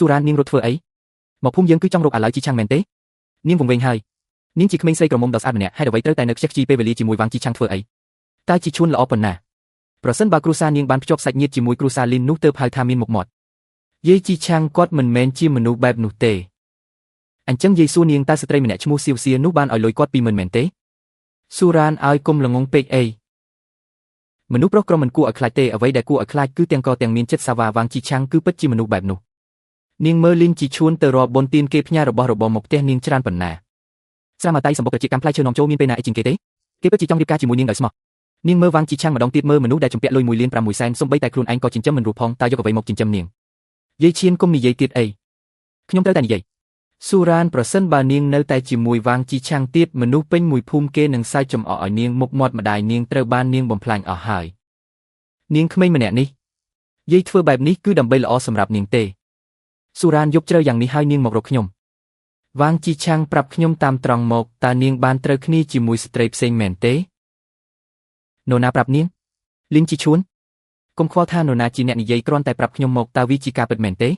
ស៊ូរ៉ាននាងរត់ធ្វើអីមកភូមិយើងគឺចង់រកអាឡៅជីឆាំងមែនទេនាងវង្វេងហើយនាងជាក្មេងស្រីក្រមុំដ៏ស្អាតម្នាក់ហេតុអ្វីត្រូវតែនៅខ្ជិះខ្ជីពេលវេលាជាមួយវាងជីឆាំងធ្វើអីតើជីឈួនល្អប៉ុណ្ណាប្រសិនបើគ្រួសារនាងបានភ្ជាប់សាច់ញាតិជាមួយគ្រួសារលីននោះទើបហៅថាមានមុខមាត់យាយជីឆាំងគាត់មិនមែនជាមនុស្សបែបនោះទេអញ្ចឹងយាយសួរនាងតើស្ត្រីម្នាក់ឈ្មោះសៀវសៀនោះបានឲ្យលុយគាត់20000មែនទេស៊ូរ៉ានឲ្យគុំល្ងងពេកអីមនុស្សប្រុសក្រមិនគួរឲ្យខ្លាចទេអ្វីដែលគួរឲ្យខ្លាចគឺទាំងកទាំងមានចិត្តសាវ៉ាវាងជីឆាំងគឺពិតជាមនុស្សបែបនោះនាងមើលលីនជីឈួនទៅរាប់បុណ្យទានគេផ្ញើរបស់របរមកផ្ទះនាងច្រើនប៉ុណ្ណាស្រាមតៃសម្បុកជាកម្មផ្លែឈើនាំចូលមានពេលណាអីជាងគេទេគេពិតជាចង់រៀបការជាមួយនាងដោយស្មោះនាងមើលវាងជីឆាំងម្ដងទៀតមើលមនុស្សដែលជំពាក់លុយ1លាន6សែនសូម្បីតែខ្លួនឯងក៏ចិញ្ចឹមមិនរួចផងតើយកអ្វីមកចិញ្ចឹមនាងយាយឈៀនគុំនិយាយទៀតអីខ្ញុំត្រូវតែនិយាយស៊ូរ៉ានប្រសិនបើនាងនៅតែជាមួយវាងជីឆាំងទៀតមនុស្សពេញមួយភូមិគេនឹងសើចចំអកឲ្យនាងមុខមាត់ម្ដាយនាងត្រូវបាននាងបំផ្លាញអស់ហើយនាងក្មេងម្នាក់នេះយាយធ្វើបែបនេះគឺដើម្បីល្អសម្រាប់នាងទេស៊ូរ៉ានយប់ជ្រៅយ៉ាងនេះហើយនាងមករកខ្ញុំវាងជីឆាំងប្រាប់ខ្ញុំតាមត្រង់មកតើនាងបានត្រូវគ្នាជាមួយស្ត្រីផ្សេងមែនទេនរណាប្រាប់នាងលីនជីឈួនកុំខ្វល់ថានរណាជាអ្នកនិយាយគ្រាន់តែប្រាប់ខ្ញុំមកតើវាជាការពិតមែនទេ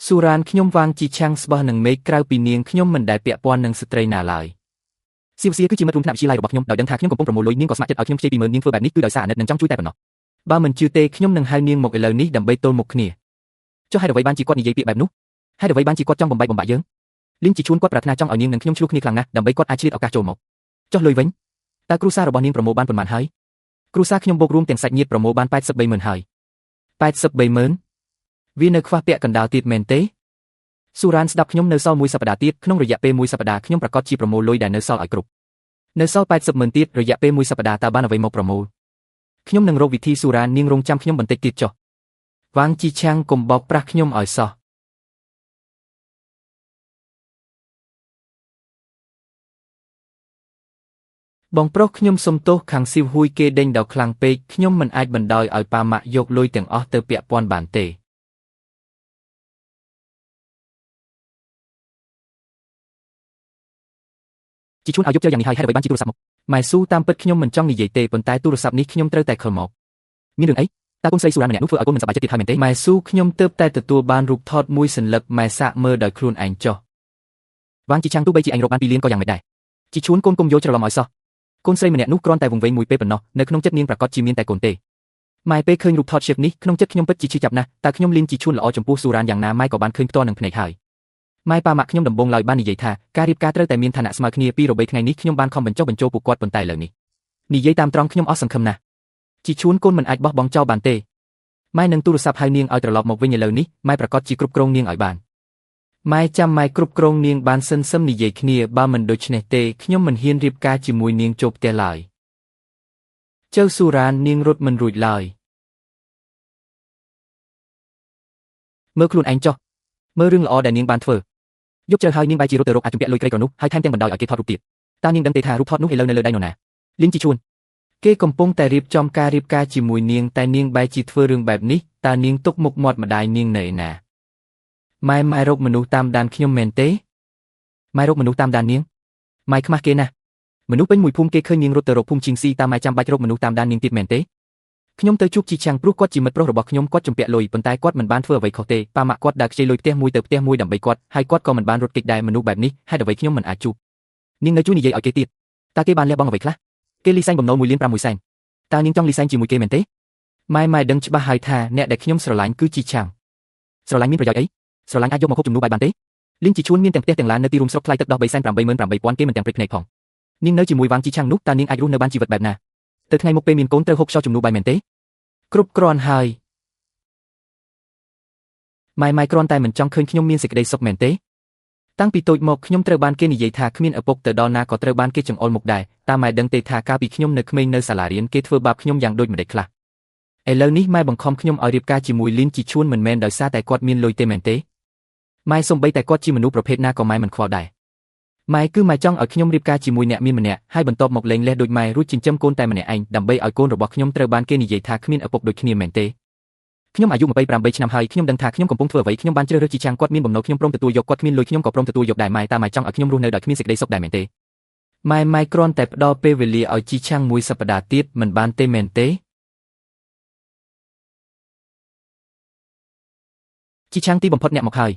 ស៊ូរ៉ានខ្ញុំវាងជីឆាំងស្បោះនឹងមេឃក្រៅពីនាងខ្ញុំមិនដែលពាក់ព័ន្ធនឹងស្ត្រីណាឡើយសៀវសៀគឺជាមិត្តរួមថ្នាក់វិទ្យាល័យរបស់ខ្ញុំដោយដឹងថាខ្ញុំកំពុងប្រមូលលុយនាងក៏ស្ម័គ្រចិត្តឲ្យខ្ញុំខ្ចី20000នាងធ្វើបែបនេះគឺដោយសារអាណិតនិងចង់ជួយតែប៉ុណ្ណោះបើមិនជឿទេខ្ញុំនឹងហៅនាងមកឥឡូវនេះដើម្បីទល់មុខគ្នាចុះហេតុអ្វីបានជាគាត់និយាយពាក្យបែបនោះហេតុអ្វីបានជាគាត់ចង់បំបែកបំបាក់យើងលីនជីឈួនគាត់ប្រាថ្នាចង់ឲ្យនាងនិងខ្ញុំឆ្លោះគ្នាខ្លាំងណាស់ដើម្បីគាត់អាចឆ្លៀតឱកាសចូលមកចុះលុយវិញតើគ្រួសាររបស់នាងប្រមូលបានប៉ុន្មានហើយគ្រួសារខ្ញុំបូករួមទាំងសាច់ញាតិប្រមូលបាន830,000ហើយ830,000វានៅខ្វះពាក់កណ្ដាលទៀតមែនទេស៊ូរ៉ានស្ដាប់ខ្ញុំនៅសល់1សប្ដាហ៍ទៀតក្នុងរយៈពេល1សប្ដាហ៍ខ្ញុំប្រកាសជាប្រមូលលុយដែលនៅសល់ឲ្យគ្រប់នៅសល់800,000ទៀតរយៈពេល1សប្ដាហ៍តើបានអ្វីមកប្រមូលខ្ញុំនឹងរកវិធីស៊ូរ៉ាននាងរងចាំខ្ញុំបន្តិចទៀតចុះវាងជីឆាំងកុំបោកប្រាស់ខ្ញុំឲ្យសោះបងប្រុសខ្ញុំសុំទោសខាងស៊ីវហ៊ួយគេដេញដល់ខ្លាំងពេកខ្ញុំមិនអាចបណ្ដោយឲ្យប៉ាម៉ាក់យកលុយទាំងអស់ទៅពាក់ព័ន្ធបានទេជីឈួនឲ្យយកជើយ៉ាងនេះហើយហេតុអ្វីបានជាទូរស័ព្ទមកម៉ែស៊ូតាមពិតខ្ញុំមិនចង់និយាយទេប៉ុន្តែទូរស័ព្ទនេះខ្ញុំត្រូវតែខលមកមានរឿងអីតើកូនស្រីស៊ូរ៉ានម្នាក់នោះធ្វើឲ្យកូនមិនសប្បាយចិត្តទៀតហើយមែនទេម៉ែស៊ូខ្ញុំទើបតែទទួលបានរូបថតមួយសន្លឹកម៉ែសាកមើលដោយខ្លួនឯងចុះវាងជីឆាំងទោះបីជាអញរកបាន2លានក៏យ៉ាងមិនដែរជីឈួនគុំយកច្រឡំឲ្យសោះកូនស្រីម្នាក់នោះគ្រាន់តែវង្វេងមួយពេលប៉ុណ្ណោះនៅក្នុងចិត្តនាងប្រកាសជាមានតែកូនទេម៉ែពេលឃើញរូបថត shift នេះក្នុងចិត្តខ្ញុំពិតជាឈឺចាប់ណាស់តើខ្ញុំលីនជីឈួនល្អចំពោះស៊ូរ៉ានយ៉ាងណាម៉ែក៏បានឃើញផ្ទាល់នឹងភ្នែកហើយម៉ែប៉ាម៉ាក់ខ្ញុំដំបងឡើយបាននិយាយថាការរៀបការត្រូវតែមានឋានៈស្មើគ្នាពីរបីថ្ងៃនេះខ្ញុំបានខំបញ្ចុះបញ្ចូលពួកគាត់ប៉ុន្តែឥឡូវនេះនិយាយតាមត្រង់ខ្ញុំអស់សង្ឃឹមណាស់ជីឈួនកូនមិនអាចបោះបង់ចោលបានទេម៉ែនឹងទូរស័ព្ទហៅនាងឲ្យត្រឡប់មកវិញឥឡូវនេះម៉ែប្រកាសជាគ្រប់គ្រងនាងឲ្យបានម៉ែចាំម៉ែគ្រប់គ្រងនាងបានសិនសឹមនិយាយគ្នាបើមិនដូច្នេះទេខ្ញុំមិនហ៊ានរៀបការជាមួយនាងចូលផ្ទះឡើយចៅស៊ូរ៉ាននាងរត់មិនរួចឡើយមើលខ្លួនឯងចុះមើលរឿងល្អដែលនាងបានធ្វើយប់ជ្រៅហើយនាងបែរជារត់ទៅរកអាចជំពាក់លុយក្រីក្រនោះហើយថែមទាំងបណ្ដោយឲ្យគេថតរូបទៀតតើនាងដឹងទេថារូបថតនោះឥឡូវនៅលើដៃនរណាលីនជីឈួនគេកំពុងតែរៀបចំការរៀបការជាមួយនាងតែនាងបែរជាធ្វើរឿងបែបនេះតើនាងទុកមុខមាត់ម្ដាយនាងនៅឯណាម៉ែរកមនុស្សតាមដានខ្ញុំមែនទេម៉ែរកមនុស្សតាមដាននាងម៉ែខ្មាស់គេណាស់មនុស្សពេញមួយភូមិគេឃើញនាងរត់ទៅរកភូមិជីងស៊ីតើម៉ែចាំបាច់រកមនុស្សតាមដាននាងទៀតមែនទេខ្ញុំទៅជួបជីឆាំងព្រោះគាត់ជាមិត្តប្រុសរបស់ខ្ញុំគាត់ជំពាក់លុយប៉ុន្តែគាត់មិនបានធ្វើអ្វីខុសទេប៉ាម៉ាក់គាត់ដើរខ្ចីលុយផ្ទះមួយទៅផ្ទះមួយដើម្បីគាត់ហើយគាត់ក៏មិនបានរត់គេចដែរមនុស្សបែបនេះហេតុអ្វីខ្ញុំមិនអាចជួបនាងនៅជួយនិយាយឲ្យគេទៀតតើគេបានលះបង់អ្វីខ្លះគេលីសែងបំណុល1លាន6សែនតើនាងចង់លីសែងជាមួយគេមែនទេម៉ែដឹងច្បាស់ហើយថាអ្នកដែលខ្ញុំស្រឡាញ់គឺជីឆាំងស្រឡាញ់មានប្រយោជន៍អីស្រឡាញ់អាចយកមកហូបជំនួសបាយបានទេលីនជីឈួនមានទាំងផ្ទះទាំងឡាននៅទីរួមស្រុកថ្លៃទឹកដោះ388,000គេមិនទាំងព្រឹកភ្នែកផងនាងនៅជាមួយវាងជីឆាំងនោះតើនាងអាចរស់នៅបានជីវិតបែបណាទៅថ្ងៃមុខពេលមានកូនត្រូវហូបខ្យល់ជំនួសបាយមែនទេគ្រប់គ្រាន់ហើយម៉ែគ្រាន់តែមិនចង់ឃើញខ្ញុំមានសេចក្តីសុខមែនទេតាំងពីតូចមកខ្ញុំត្រូវបានគេនិយាយថាគ្មានឪពុកទៅដល់ណាក៏ត្រូវបានគេចង្អុលមុខដែរតើម៉ែដឹងទេថាកាលពីខ្ញុំនៅក្មេងនៅសាលារៀនគេធ្វើបាបខ្ញុំយ៉ាងដូចម្តេចខ្លះឥឡូវនេះម៉ែបង្ខំខ្ញុំឲ្យរៀបការជាមួយលីនជីឈួនមិនមែនដោយសារតែគាត់មានលុយទេមែនទេម៉ែសូម្បីតែគាត់ជាមនុស្សប្រភេទណាក៏ម៉ែមិនខ្វល់ដែរម៉ែគឺម៉ែចង់ឲ្យខ្ញុំរៀបការជាមួយអ្នកមានម្នាក់ហើយបន្ទាប់មកលែងលះដូចម៉ែរួចចិញ្ចឹមកូនតែម្នាក់ឯងដើម្បីឲ្យកូនរបស់ខ្ញុំត្រូវបានគេនិយាយថាគ្មានឪពុកដូចគ្នាមែនទេខ្ញុំអាយុ28ឆ្នាំហើយខ្ញុំដឹងថាខ្ញុំកំពុងធ្វើអ្វីខ្ញុំបានជ្រើសរើសជីឆាំងគាត់មានបំណុលខ្ញុំព្រមទទួលយកគាត់គ្មានលុយខ្ញុំក៏ព្រមទទួលយកដែរម៉ែតើម៉ែចង់ឲ្យខ្ញុំរស់នៅដោយគ្មានសេចក្តីសុខដែរមែនទេម៉ែគ្រាន់តែផ្ដល់ពេលវេលាឲ្យជីឆាំងមួយសប្តាហ៍ទៀតមិនបានទេមែនទេ ជីឆាំងទីបំផុតអ្នកមកហើយ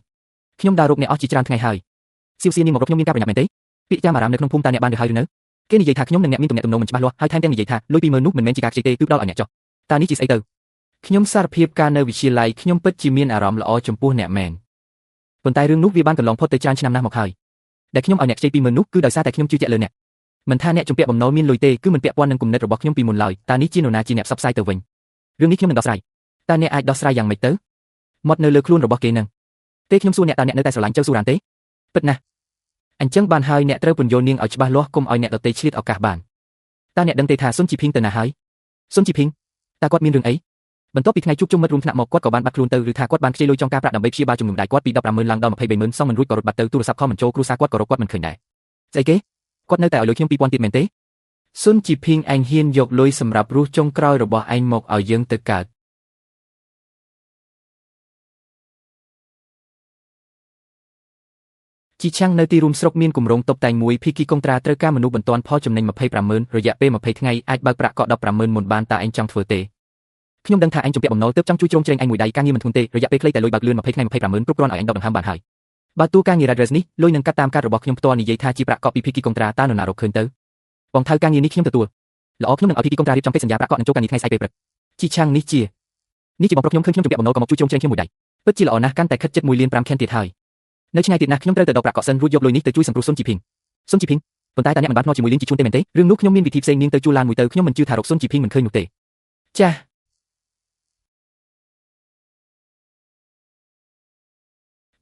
ខ្ញុំដើររកអ្នកអស់ជាច្រើនថ្ងៃហើយសៀវសៀនាងមករកខ្ញុំមានការប្រញាប់មែនទេពាក្យចាំអារ៉ាមនៅក្នុងភូមិតាអ្នកបានឬហើយឬនៅគេនិយាយថាខ្ញុំនិងអ្នកមានទំនាក់ទំនងមិនច្បាស់លាស់ហើយថែមទាំងនិយាយថាលុយ20000នោះមិនមែនជាការខ្ចីទេគឺផ្ដល់ឲ្យអ្នកចុះតើនេះជាស្អីទៅខ្ញុំសារភាពការនៅវិទ្យាល័យខ្ញុំពិតជាមានអារម្មណ៍ល្អចំពោះអ្នកមែនប៉ុន្តែរឿងនោះវាបានកន្លងផុតទៅច្រើនឆ្នាំណាស់មកហើយដែលខ្ញុំឲ្យអ្នកខ្ចី20000នោះគឺដោយសារតែខ្ញុំជឿជាក់លើអ្នកមិនថាអ្នកជំពាក់បំណុលមានលុយទេគឺមិនពាក់ព័ន្ធនឹងគំនិតរបស់ខ្ញុំពីមុនឡើយតើនេះជានរណាជាអ្នកផ្សព្វផ្សាយទៅវិញរឿងនេះខ្ញុំនឹងដោះស្រាយតើអ្នកអាចដោះស្រាយយ៉ាងម៉េចទៅមកនៅលើខ្លួនរបស់គេនឹងទេខ្ញុំសួរអ្នកតើអ្នកនៅតែស្រឡាញ់ចៅស៊ូរ៉ានទេពិតណាស់អញ្ចឹងបានហើយអ្នកត្រូវពន្យល់នាងឲ្យច្បាស់លាស់កុំឲ្យអ្នកដទៃឆ្លៀតឱកាសបានតើអ្នកដឹងទេថាស៊ុនជីភីងទៅណាហើយស៊ុនជីភីងតើគាត់មានរឿងអីបន្ទាប់ពីថ្ងៃជួបជុំមិត្តរួមថ្នាក់មកគាត់ក៏បានបាត់ខ្លួនទៅឬថាគាត់បានខ្ចីលុយចង់ការប្រាក់ដើម្បីព្យាបាលជំងឺដៃគាត់ពី150,000ឡើងដល់230,000សងមិនរួចក៏រត់បាត់ទៅទូរស័ព្ទខលមិនចូលគ្រួសារគាត់ក៏រកគាត់មិនឃើញដែរស្អីគេគាត់នៅតែឲ្យលុយខ្ញុំ2000ទៀតមែនទេស៊ុនជីភីងឯងហ៊ានយកលុយសម្រាប់រស់ចុងក្រោយរបស់ឯងមកឲ្យយើងទៅកើតជីឆាំងនៅទីរួមស្រុកមានគម្រោងតុបតែងមួយភីគីកុងត្រាត្រូវការមនុស្សបន្ទាន់ផលចំណេញ250,000រយៈពេល20ថ្ងៃអាចបើកប្រាក់កក់150,000មុនបានតើឯងចង់ធ្វើទេខ្ញុំដឹងថាឯងជំពាក់បំណុលទើបចង់ជួយជ្រោមជ្រែងឯងមួយដៃការងារមិនធ្ងន់ទេរយៈពេលខ្លីតែលុយបើកលឿន20ថ្ងៃ250,000គ្រប់គ្រាន់ឲ្យឯងដកដង្ហើមបានហើយបើតួការងារ Red Dress នេះលុយនឹងកាត់តាមកាតរបស់ខ្ញុំផ្ទាល់និយាយថាជាប្រាក់កក់ពីភីគីកុងត្រាតើនរណារកឃើញទៅបងថៅការងារនេះខ្ញុំទទួលល្អខ្ញុំនឹងឲ្យភីគីកុងត្រារៀបចំកិច្ចសន្យាប្រាក់កក់នឹងចូលការងារថ្ងៃស្អែកពេលព្រឹកជីឆាំងនេះជាបងប្រុសខ្ញុំឃើញខ្ញុំជំពាក់បំណុលក៏មកជួយជ្រោមជ្រែងខ្ញុំមួយដៃពិតជាល្អណាស់កាន់តែខិតជិត1លាន5ខែទៀតហើយនៅឆ្ងាយទៀតណាស់ខ្ញុំត្រូវទៅដកប្រាក់កក់សិនរួចយកលុយនេះទៅជួយសង្គ្រោះស៊ុនជីភីងប៉ុន្តែតើអ្នកមិនបានភ្នាល់ជាមួយលៀងជីជួនទេមែនទេរឿងនោះខ្ញុំមានវិធីផ្សេងនាងទៅជួលឡានមួយទៅខ្ញុំមិនជឿថារកស៊ុនជីភីងមិនឃើញនោះទេចាស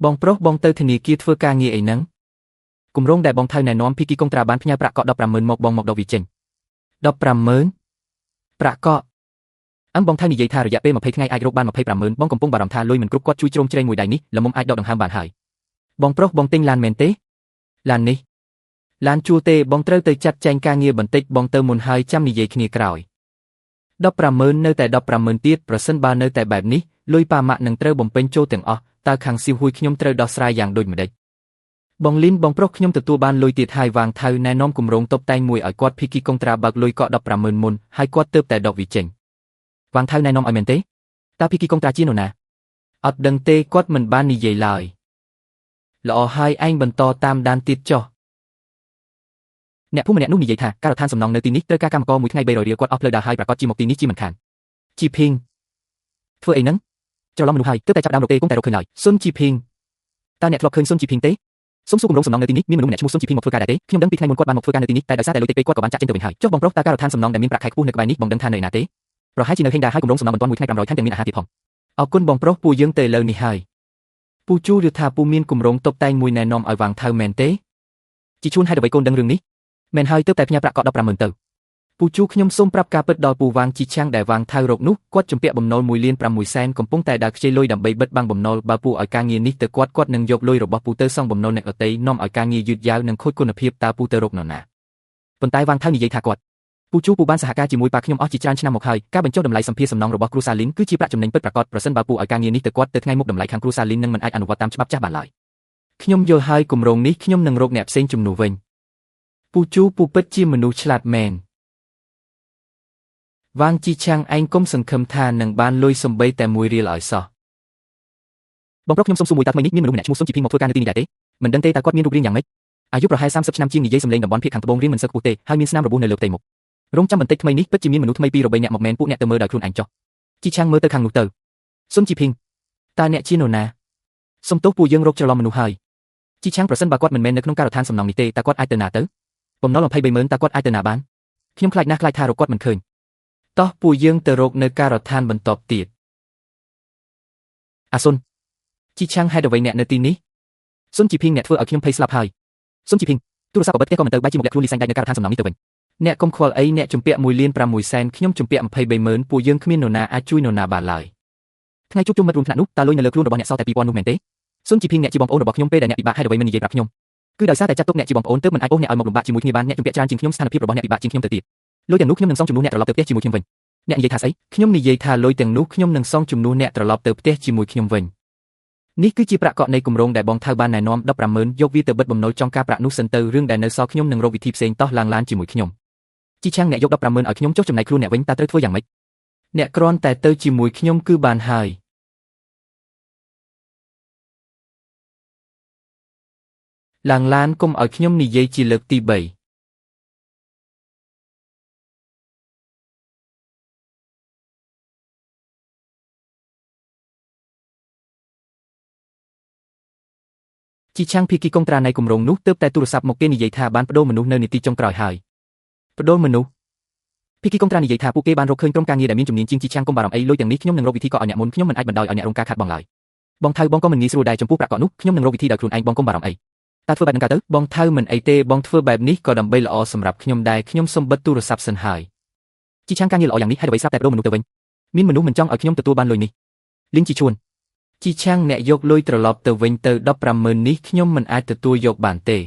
់បងប្រុសបងទៅធនាគារធ្វើការងារអីហ្នឹងគម្រោងដែលបងថៅណែនាំភីគីកុងត្រាបានផ្ញើប្រាក់កក់150,000មកបងមកដកវាចេញ150,000ប្រាក់កក់បងថៅនិយាយថារយៈពេល20ថ្ងៃអាចរកបាន250,000បងកំពុងបារម្ភថាលុយមិនគ្រប់គាត់ជួយជ្រោមជ្រែងមួយដៃនេះល្មមអាចដកដង្ហើមបានហើយបងប្រុសបងទិញឡានមែនទេឡាននេះឡានជួលទេបងត្រូវទៅចាត់ចែងការងារបន្តិចបងទៅមុនហើយចាំនិយាយគ្នាក្រោយ150,000នៅតែ150,000ទៀតប្រសិនបើនៅតែបែបនេះលុយប៉ាម៉ាក់នឹងត្រូវបំពេញចូលទាំងអស់តើខាងស៊ីវហ៊ុយខ្ញុំត្រូវដោះស្រាយយ៉ាងដូចម្ដេចបងលីនបងប្រុសខ្ញុំទទួលបានលុយទៀតហើយវាងថៅណែនាំគម្រោងតុបតែងមួយឲ្យគាត់ភីគីកុងត្រាបើកលុយកក់150,000មុនហើយគាត់ទើបតែដកវាចេញវាងថៅណែនាំឲ្យមែនទេតើភីគីកុងត្រាជានរណាអត់ដឹងទេគាត់មិនបាននិយាយឡើយល្អហើយឯងបន្តតាមដានទៀតចុះអ្នកភូមិម្នាក់នោះនិយាយថាការដ្ឋានសំណង់នៅទីនេះត្រូវការកម្មករមួយថ្ងៃ300រៀលគាត់អស់ផ្លូវដើរហើយប្រកាសជាមកទីនេះជាមិនខានជីភីងធ្វើអីហ្នឹងច្រឡំមនុស្សហើយទើបតែចាប់ដើមរកទេគង់តែរកឃើញឡើយស៊ុនជីភីងតើអ្នកធ្លាប់ឃើញស៊ុនជីភីងទេសុំសួរគម្រោងសំណង់នៅទីនេះមានមនុស្សម្នាក់ឈ្មោះស៊ុនជីភីងមកធ្វើការដែរទេខ្ញុំដឹងពីថ្ងៃមុនគាត់បានមកធ្វើការនៅទីនេះតែដោយសារតែលុយតិចពេកគាត់ក៏បានចាក់ចេញទៅវិញហើយចុះបងប្រុសតើការដ្ឋានសំណង់ដែលមានប្រាក់ខែខ្ពស់នៅក្បែរនេះបងដឹងថានៅណាទេប្រហែលជានៅហេងដាហើយគម្រោងសំណង់បន្ទាន់មួយថ្ងៃ500ថែមទាំងមានអាហារទៀតផងអរគុណបងប្រុសពូយើងទៅឥឡូវនេះហើយពូជូឬថាពូមានគម្រោងតុបតែងមួយណែនាំឲ្យវាងថៅមែនទេជីឈួនហេតុអ្វីកូនដឹងរឿងនេះមែនហើយទើបតែផ្ញើប្រាក់កក់150,000ទៅពូជូខ្ញុំសូមប្រាប់ការពិតដល់ពូវាងជីឆាំងដែលវាងថៅរកនោះគាត់ជំពាក់បំណុល1,600,000កំពុងតែដើរខ្ចីលុយដើម្បីបិទបាំងបំណុលបើពូឲ្យការងារនេះទៅគាត់នឹងយកលុយរបស់ពូទៅសងបំណុលអ្នកដទៃនាំឲ្យការងារយឺតយ៉ាវនិងខូចគុណភាពតើពូទៅរកនរណាប៉ុន្តែវាងថៅនិយាយថាគាត់ពូជូពូបានសហការជាមួយប៉ាខ្ញុំអស់ជាច្រើនឆ្នាំមកហើយការបញ្ចុះតម្លៃសម្ភារសំណង់របស់គ្រួសារលីនគឺជាប្រាក់ចំណេញពិតប្រាកដប្រសិនបើពូឲ្យការងារនេះទៅគាត់ទៅថ្ងៃមុខតម្លៃខាងគ្រួសារលីននឹងមិនអាចអនុវត្តតាមច្បាប់ចាស់បានឡើយខ្ញុំយល់ហើយគម្រោងនេះខ្ញុំនឹងរកអ្នកផ្សេងជំនួសវិញពូជូពូពិតជាមនុស្សឆ្លាតមែនវាងជីឆាំងឯងកុំសង្ឃឹមថានឹងបានលុយសំបីតែ1រៀលឲ្យសោះបងប្រុសខ្ញុំសុំសួរមួយតើថ្មីនេះមានមនុស្សម្នាក់ឈ្មោះស៊ុនជីភីងមកធ្វើការនៅទីនេះដែរទេមិនដឹងទេតើគាត់មានរូបរាងយ៉ាងម៉េចអាយុប្រហែល30ឆ្នាំជាងនិយាយសម្លេងតំបន់ភាគខាងត្បូងរៀងមិនសូវខ្ពស់ទេហើយមានស្នាមរបួសនៅលើផ្ទៃមុខរងចាំបន្តិចថ្មីនេះពិតជាមានមនុស្សថ្មី2 3នាក់មកមែនពួកអ្នកទៅមើលដោយខ្លួនឯងចុះជីឆាំងមើលទៅខាងនោះទៅស៊ុនជីភីងតើអ្នកជានរណាសុំទោសពួកយើងរកច្រឡំមនុស្សហើយជីឆាំងប្រសិនបើគាត់មិនមែននៅក្នុងការដ្ឋានសំណង់នេះទេតើគាត់អាចទៅណាទៅបំណុល230,000តើគាត់អាចទៅណាបានខ្ញុំខ្លាចណាស់ខ្លាចថារកគាត់មិនឃើញតោះពួកយើងទៅរកនៅការដ្ឋានបន្តទៀតអាស៊ុនជីឆាំងហេតុអ្វីអ្នកនៅទីនេះស៊ុនជីភីងអ្នកធ្វើឲ្យខ្ញុំភ័យស្លាប់ហើយស៊ុនជីភីងទូរស័ព្ទក៏បិទផ្ទះក៏មិនទៅបែរជាមកលាក់ខ្លួនលីសែងដាច់នៅការដ្ឋានសំណង់នេះទៅវិញអ្នកកុំខ្វល់អីអ្នកជំពាក់1,600,000ខ្ញុំជំពាក់230,000ពួកយើងគ្មាននរណាអាចជួយនរណាបានឡើយថ្ងៃជួបជុំមិត្តរួមថ្នាក់នោះតើលុយនៅលើខ្លួនរបស់អ្នកសល់តែ2,000នោះមែនទេស៊ុនជីភីងអ្នកជាបងប្អូនរបស់ខ្ញុំពេលដែលអ្នកពិបាកហេតុអ្វីមិននិយាយប្រាប់ខ្ញុំគឺដោយសារតែចាត់ទុកអ្នកជាបងប្អូនទើបមិនអាចអូសអ្នកឲ្យមកលំបាកជាមួយគ្នាបានអ្នកជំពាក់ច្រើនជាងខ្ញុំស្ថានភាពរបស់អ្នកពិបាកជាងខ្ញុំទៅទៀតលុយទាំងនោះខ្ញុំនឹងសងជំនួសអ្នកត្រឡប់ទៅផ្ទះជាមួយខ្ញុំវិញអ្នកនិយាយថាស្អីខ្ញុំនិយាយថាលុយទាំងនោះខ្ញុំនឹងសងជំនួសអ្នកត្រឡប់ទៅផ្ទះជាមួយខ្ញុំវិញនេះគឺជាប្រាក់កក់នៃគម្រោងដែលបងថៅបានណែនាំ150,000យកវាទៅបិទបំណុលចង់ការប្រាក់នោះសិនទៅរឿងដែលនៅសល់ខ្ញុំនឹងរកវិធីផ្សេងតោះឡើងឡានជាមួយខ្ញុំជីឆាំងអ្នកយក150,000ឲ្យខ្ញុំចុះចំណែកខ្លួនអ្នកវិញតើត្រូវធ្វើយ៉ាងម៉េចអ្នកគ្រាន់តែទៅជាមួយខ្ញុំគឺបានហើយ ឡើងឡានកុំឲ្យខ្ញុំនិយាយជាលើកទី3ជីឆាំងភីគីកុងត្រានៃគម្រោងនោះទើបតែទូរស័ព្ទមកគេនិយាយថាបានបដូរមនុស្សនៅនីតិចុងក្រោយហើយបដូរមនុស្សភីគីកុងត្រានិយាយថាពួកគេបានរកឃើញក្រុមការងារដែលមានជំនាញជាងជីឆាំងកុំបារម្ភអីលុយទាំងនេះខ្ញុំនឹងរកវិធីកក់ឲ្យអ្នកមុនខ្ញុំមិនអាចបណ្ដោយឲ្យអ្នករងការខាតបង់ឡើយបងថៅបងក៏មិនងាយស្រួលដែរចំពោះប្រាក់កក់នោះខ្ញុំនឹងរកវិធីដោយខ្លួនឯងបងកុំបារម្ភអីតើធ្វើបែបហ្នឹងកើតទៅបងថៅមិនអីទេបងធ្វើបែបនេះក៏ដើម្បីល្អសម្រាប់ខ្ញុំដែរខ្ញុំសុំបិទទូរស័ព្ទសិនហើយជីឆាំងការងារល្អយ៉ាងនេះហេតុអ្វីស្រាប់តែបដូរមនុស្សទៅវិញមានមនុស្សមិនចង់ឲ្យខ្ញុំទទួលបានលុយនេះលីងជីឈួនជីឆាំងអ្នកយកលុយត្រឡប់ទៅវិញទៅ 150,000 នេះខ្ញុំមិនអាចទទួលយកបានទេ